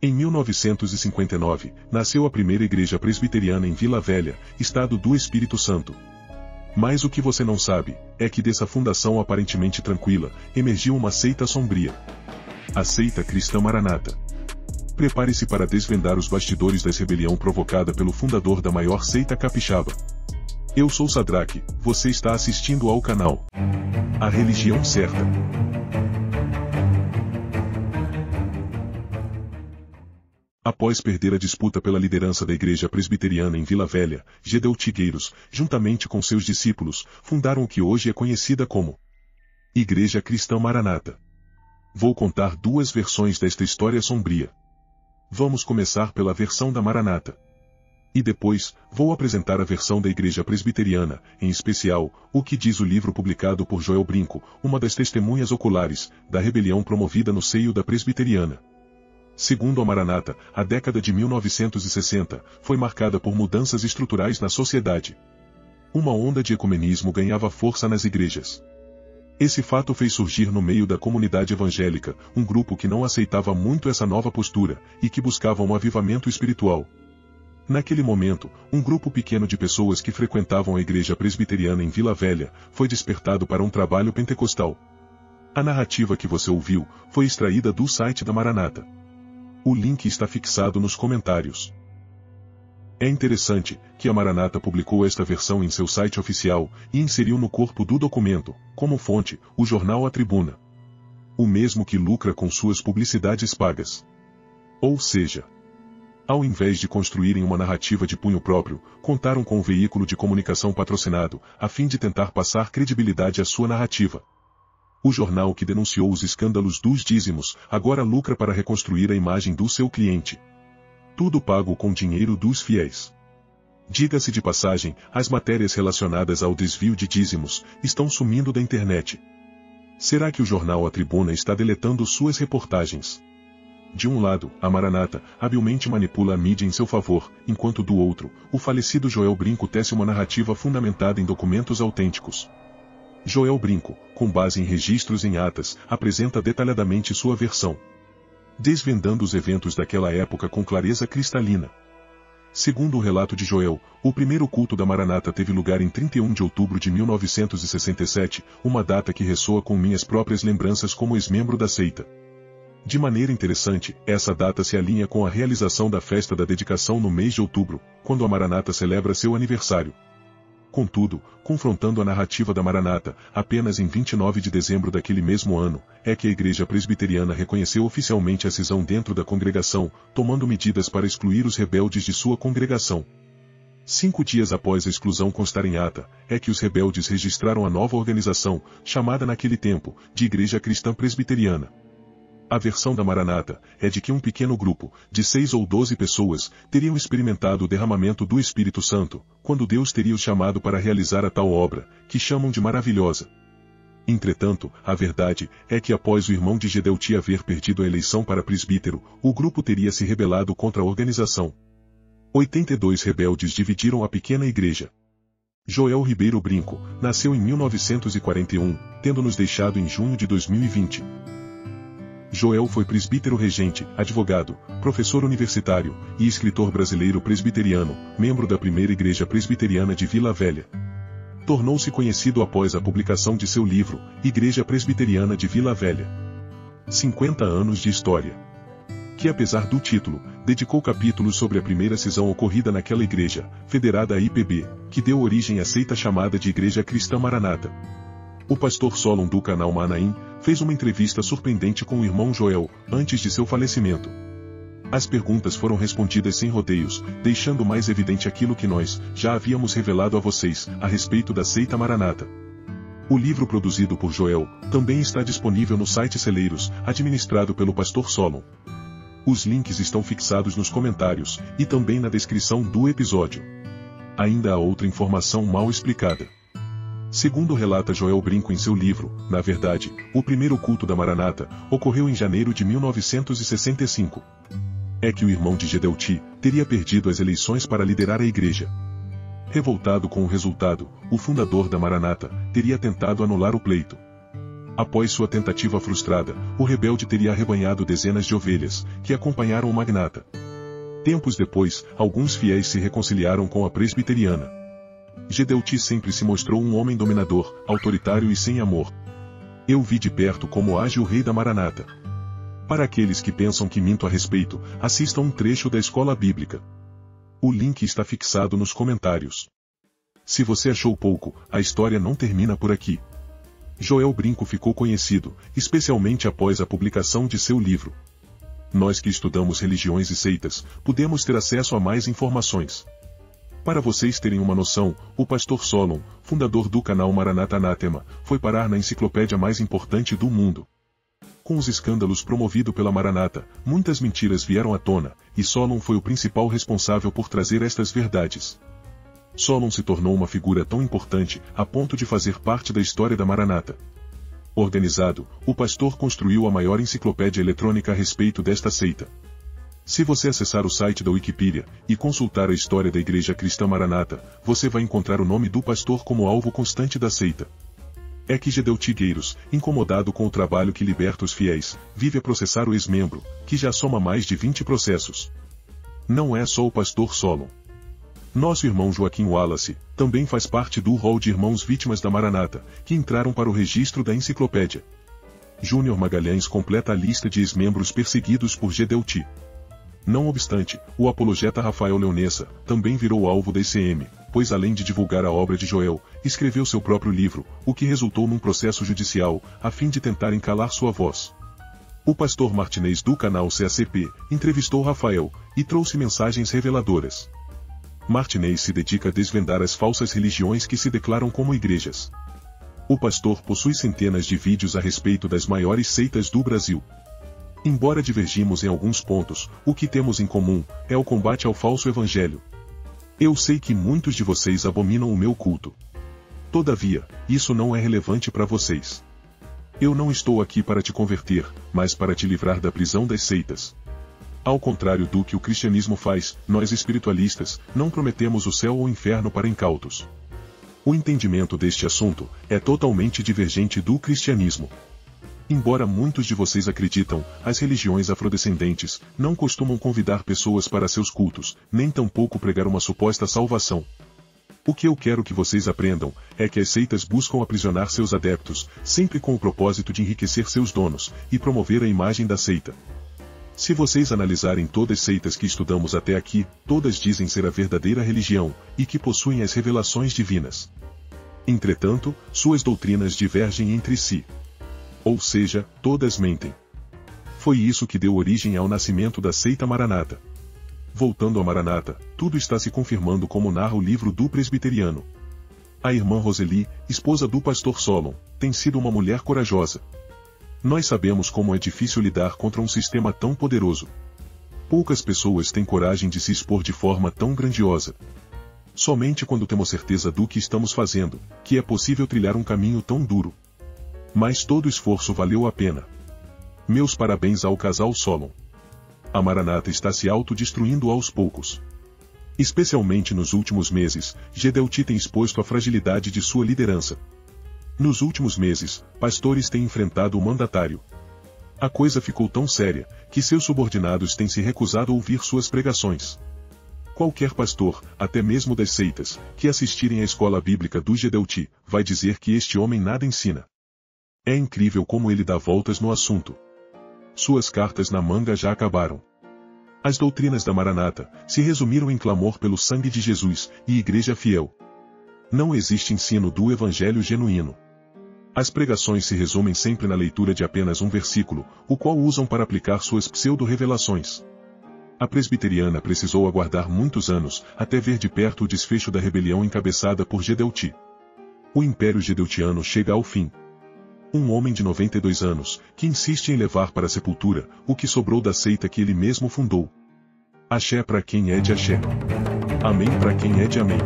Em 1959, nasceu a primeira igreja presbiteriana em Vila Velha, estado do Espírito Santo. Mas o que você não sabe, é que dessa fundação aparentemente tranquila, emergiu uma seita sombria. A seita cristã Maranata. Prepare-se para desvendar os bastidores da rebelião provocada pelo fundador da maior seita capixaba. Eu sou Sadraque, você está assistindo ao canal A Religião Certa. Após perder a disputa pela liderança da igreja presbiteriana em Vila Velha, Gedel Tigueiros, juntamente com seus discípulos, fundaram o que hoje é conhecida como Igreja Cristã Maranata. Vou contar duas versões desta história sombria. Vamos começar pela versão da Maranata. E depois, vou apresentar a versão da igreja presbiteriana, em especial, o que diz o livro publicado por Joel Brinco, uma das testemunhas oculares, da rebelião promovida no seio da presbiteriana. Segundo a Maranata, a década de 1960 foi marcada por mudanças estruturais na sociedade. Uma onda de ecumenismo ganhava força nas igrejas. Esse fato fez surgir no meio da comunidade evangélica um grupo que não aceitava muito essa nova postura e que buscava um avivamento espiritual. Naquele momento, um grupo pequeno de pessoas que frequentavam a igreja presbiteriana em Vila Velha foi despertado para um trabalho pentecostal. A narrativa que você ouviu foi extraída do site da Maranata. O link está fixado nos comentários. É interessante que a Maranata publicou esta versão em seu site oficial e inseriu no corpo do documento, como fonte, o jornal A Tribuna. O mesmo que lucra com suas publicidades pagas. Ou seja, ao invés de construírem uma narrativa de punho próprio, contaram com um veículo de comunicação patrocinado, a fim de tentar passar credibilidade à sua narrativa. O jornal que denunciou os escândalos dos dízimos, agora lucra para reconstruir a imagem do seu cliente. Tudo pago com dinheiro dos fiéis. Diga-se de passagem, as matérias relacionadas ao desvio de dízimos estão sumindo da internet. Será que o jornal A Tribuna está deletando suas reportagens? De um lado, a Maranata habilmente manipula a mídia em seu favor, enquanto do outro, o falecido Joel Brinco tece uma narrativa fundamentada em documentos autênticos. Joel Brinco, com base em registros em atas, apresenta detalhadamente sua versão, desvendando os eventos daquela época com clareza cristalina. Segundo o relato de Joel, o primeiro culto da Maranata teve lugar em 31 de outubro de 1967, uma data que ressoa com minhas próprias lembranças como ex-membro da seita. De maneira interessante, essa data se alinha com a realização da festa da dedicação no mês de outubro, quando a Maranata celebra seu aniversário. Contudo, confrontando a narrativa da Maranata, apenas em 29 de dezembro daquele mesmo ano, é que a igreja presbiteriana reconheceu oficialmente a cisão dentro da congregação, tomando medidas para excluir os rebeldes de sua congregação. 5 dias após a exclusão constar em ata, é que os rebeldes registraram a nova organização, chamada naquele tempo, de Igreja Cristã Presbiteriana. A versão da Maranata é de que um pequeno grupo, de 6 ou 12 pessoas, teriam experimentado o derramamento do Espírito Santo, quando Deus teria os chamado para realizar a tal obra, que chamam de maravilhosa. Entretanto, a verdade é que após o irmão de Gedelti haver perdido a eleição para presbítero, o grupo teria se rebelado contra a organização. 82 rebeldes dividiram a pequena igreja. Joel Ribeiro Brinco nasceu em 1941, tendo nos deixado em junho de 2020. Joel foi presbítero regente, advogado, professor universitário e escritor brasileiro presbiteriano, membro da primeira igreja presbiteriana de Vila Velha. Tornou-se conhecido após a publicação de seu livro, Igreja Presbiteriana de Vila Velha. 50 anos de história. Que apesar do título, dedicou capítulos sobre a primeira cisão ocorrida naquela igreja, federada a IPB, que deu origem à seita chamada de Igreja Cristã Maranata. O pastor Solon do canal Manaim fez uma entrevista surpreendente com o irmão Joel, antes de seu falecimento. As perguntas foram respondidas sem rodeios, deixando mais evidente aquilo que nós já havíamos revelado a vocês, a respeito da seita Maranata. O livro produzido por Joel também está disponível no site Celeiros, administrado pelo pastor Solon. Os links estão fixados nos comentários, e também na descrição do episódio. Ainda há outra informação mal explicada. Segundo relata Joel Brinco em seu livro, na verdade, o primeiro culto da Maranata ocorreu em janeiro de 1965. É que o irmão de Gedelti teria perdido as eleições para liderar a igreja. Revoltado com o resultado, o fundador da Maranata teria tentado anular o pleito. Após sua tentativa frustrada, o rebelde teria arrebanhado dezenas de ovelhas, que acompanharam o magnata. Tempos depois, alguns fiéis se reconciliaram com a presbiteriana. Gedeuti sempre se mostrou um homem dominador, autoritário e sem amor. Eu vi de perto como age o rei da Maranata. Para aqueles que pensam que minto a respeito, assistam um trecho da escola bíblica. O link está fixado nos comentários. Se você achou pouco, a história não termina por aqui. Joel Brinco ficou conhecido, especialmente após a publicação de seu livro. Nós que estudamos religiões e seitas, podemos ter acesso a mais informações. Para vocês terem uma noção, o pastor Solon, fundador do canal Maranata Anátema, foi parar na enciclopédia mais importante do mundo. Com os escândalos promovidos pela Maranata, muitas mentiras vieram à tona, e Solon foi o principal responsável por trazer estas verdades. Solon se tornou uma figura tão importante, a ponto de fazer parte da história da Maranata. Organizado, o pastor construiu a maior enciclopédia eletrônica a respeito desta seita. Se você acessar o site da Wikipedia, e consultar a história da Igreja Cristã Maranata, você vai encontrar o nome do pastor como alvo constante da seita. É que Gedeuti Gueiros, incomodado com o trabalho que liberta os fiéis, vive a processar o ex-membro, que já soma mais de 20 processos. Não é só o pastor Solon. Nosso irmão Joaquim Wallace também faz parte do rol de irmãos vítimas da Maranata, que entraram para o registro da enciclopédia. Júnior Magalhães completa a lista de ex-membros perseguidos por Gedeuti. Não obstante, o apologeta Rafael Leonessa também virou alvo da ICM, pois além de divulgar a obra de Joel, escreveu seu próprio livro, o que resultou num processo judicial, a fim de tentar calar sua voz. O pastor Martinez do canal CACP entrevistou Rafael e trouxe mensagens reveladoras. Martinez se dedica a desvendar as falsas religiões que se declaram como igrejas. O pastor possui centenas de vídeos a respeito das maiores seitas do Brasil. Embora divergimos em alguns pontos, o que temos em comum é o combate ao falso evangelho. Eu sei que muitos de vocês abominam o meu culto. Todavia, isso não é relevante para vocês. Eu não estou aqui para te converter, mas para te livrar da prisão das seitas. Ao contrário do que o cristianismo faz, nós espiritualistas, não prometemos o céu ou o inferno para incautos. O entendimento deste assunto é totalmente divergente do cristianismo. Embora muitos de vocês acreditam, as religiões afrodescendentes não costumam convidar pessoas para seus cultos, nem tampouco pregar uma suposta salvação. O que eu quero que vocês aprendam é que as seitas buscam aprisionar seus adeptos, sempre com o propósito de enriquecer seus donos e promover a imagem da seita. Se vocês analisarem todas as seitas que estudamos até aqui, todas dizem ser a verdadeira religião, e que possuem as revelações divinas. Entretanto, suas doutrinas divergem entre si. Ou seja, todas mentem. Foi isso que deu origem ao nascimento da seita Maranata. Voltando a Maranata, tudo está se confirmando como narra o livro do presbiteriano. A irmã Roseli, esposa do pastor Solon, tem sido uma mulher corajosa. Nós sabemos como é difícil lidar contra um sistema tão poderoso. Poucas pessoas têm coragem de se expor de forma tão grandiosa. Somente quando temos certeza do que estamos fazendo, que é possível trilhar um caminho tão duro. Mas todo esforço valeu a pena. Meus parabéns ao casal Solon. A Maranata está se autodestruindo aos poucos. Especialmente nos últimos meses, Gedeuti tem exposto a fragilidade de sua liderança. Nos últimos meses, pastores têm enfrentado o mandatário. A coisa ficou tão séria, que seus subordinados têm se recusado a ouvir suas pregações. Qualquer pastor, até mesmo das seitas, que assistirem à escola bíblica do Gedeuti, vai dizer que este homem nada ensina. É incrível como ele dá voltas no assunto. Suas cartas na manga já acabaram. As doutrinas da Maranata se resumiram em clamor pelo sangue de Jesus e igreja fiel. Não existe ensino do evangelho genuíno. As pregações se resumem sempre na leitura de apenas um versículo, o qual usam para aplicar suas pseudo-revelações. A presbiteriana precisou aguardar muitos anos, até ver de perto o desfecho da rebelião encabeçada por Gedeuti. O Império Gedeutiano chega ao fim. Um homem de 92 anos, que insiste em levar para a sepultura o que sobrou da seita que ele mesmo fundou. Axé para quem é de axé. Amém para quem é de amém.